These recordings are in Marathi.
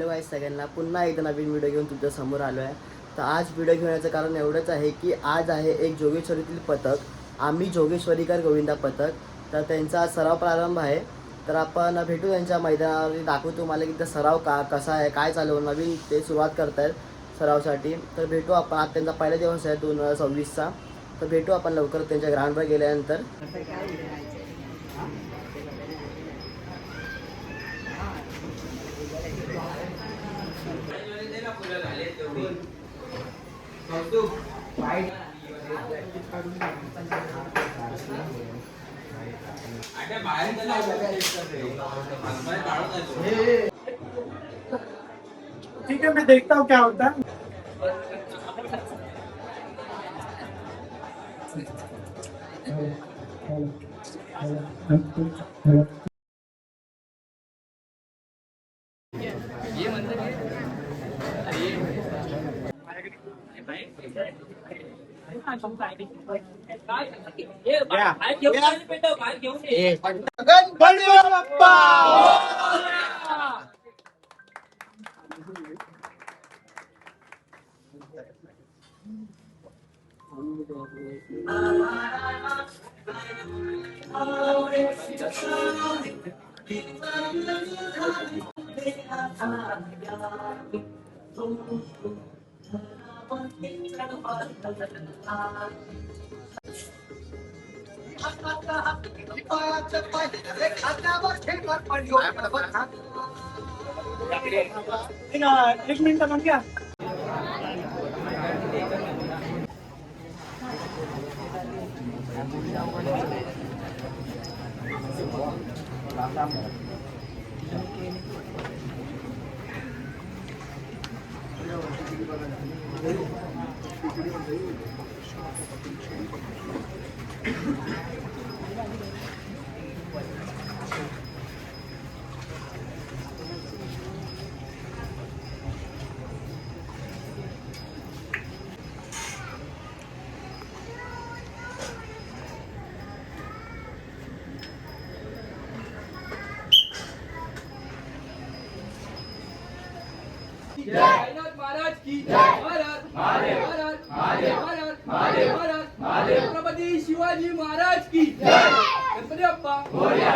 हॅलो गाईस सगळ्यांना, पुन्हा एकदा नवीन व्हिडिओ घेऊन तुमच्या समोर आलो आहे. तर आज व्हिडिओ घेण्याचं कारण एवढंच आहे की आज आहे एक जोगेश्वरीतील पथक, आम्ही जोगेश्वरीकर गोविंदा पथक. तर त्यांचा सराव प्रारंभ आहे. तर आपण भेटू त्यांच्या मैदानावर, दाखवू तुम्हाला की सराव कसा आहे, काय चालू नवीन ते सुरुवात करतायत सरावसाठी. तर भेटू आपण, आज त्यांचा पहिला दिवस आहे 2026चा. तर भेटू आपण लवकर त्यांच्या ग्राउंडवर गेल्यानंतर. ठीक है, मैं देखता हूँ क्या होता है. गणपती बाप्पा. एक मिनिट मग घ्या. साईनाथ महाराज की जय. महाराज महाराज महाराज महाराज छत्रपती शिवाजी महाराज की जय. गणपती बाप्पा मोरया.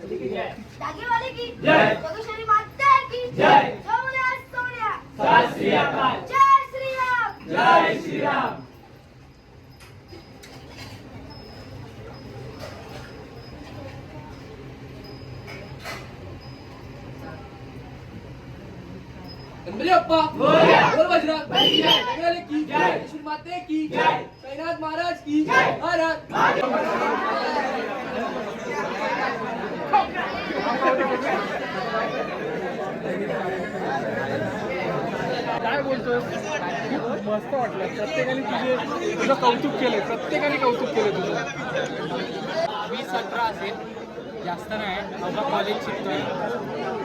जागेवाले की जय. जोगेश्वरी माता की जय. सोन्या सोन्या. जय श्री राम. जय श्री राम. जय श्री राम. गणपती बाप्पा मोरया. बोल बजरंग बली की जय. जागेवाले की जय. श्री माते की जय. साईनाथ महाराज की जय. महाराज काय बोलतोय? खूप मस्त वाटलं. प्रत्येकाने तुझं कौतुक केलं, प्रत्येकाने कौतुक केलं तुझं. 20-18 असेल, जास्त नाही. माझा कॉलेज शिकतोय.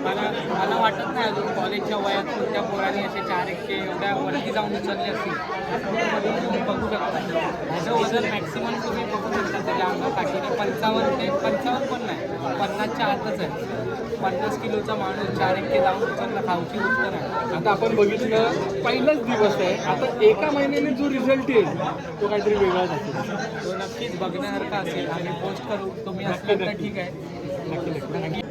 मला वाटत नाही अजून कॉलेजच्या वयात कोणत्या पोरांनी असे 400 एवढ्या वरती जाऊन उचलले असतील. तुम्ही बघू शकता ह्याचं वजन मॅक्सिमम तुम्ही बघू शकता त्याच्या अंगा टाकीने 55 पण नाही, 50च्या आतच आहे. 50 किलोचा माणूस 400 जाऊन उचलला, खाऊची गोष्ट नाही. आता आपण बघितलं पहिलाच दिवस आहे. आता एका महिन्याने जो रिझल्ट येईल तो काहीतरी वेगळाच असेल. तो नक्कीच बघण्यासारखा असेल. आम्ही पोस्ट करू, तुम्ही असलं तर ठीक आहे. नक्की.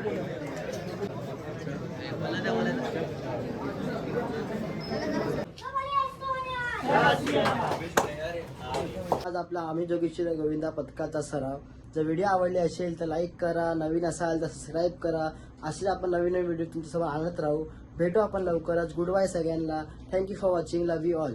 आज आपला आम्ही जोगेश्वरी गोविंदा पथकाचा सराव. जर व्हिडिओ आवडली असेल तर लाईक करा, नवीन असाल तर सबस्क्राईब करा. असेच आपण नवीन नवीन व्हिडिओ तुमच्यासोबत आणत राहू. भेटू आपण लवकरच. गुड बाय सगळ्यांना. Thank you for watching. Love you all.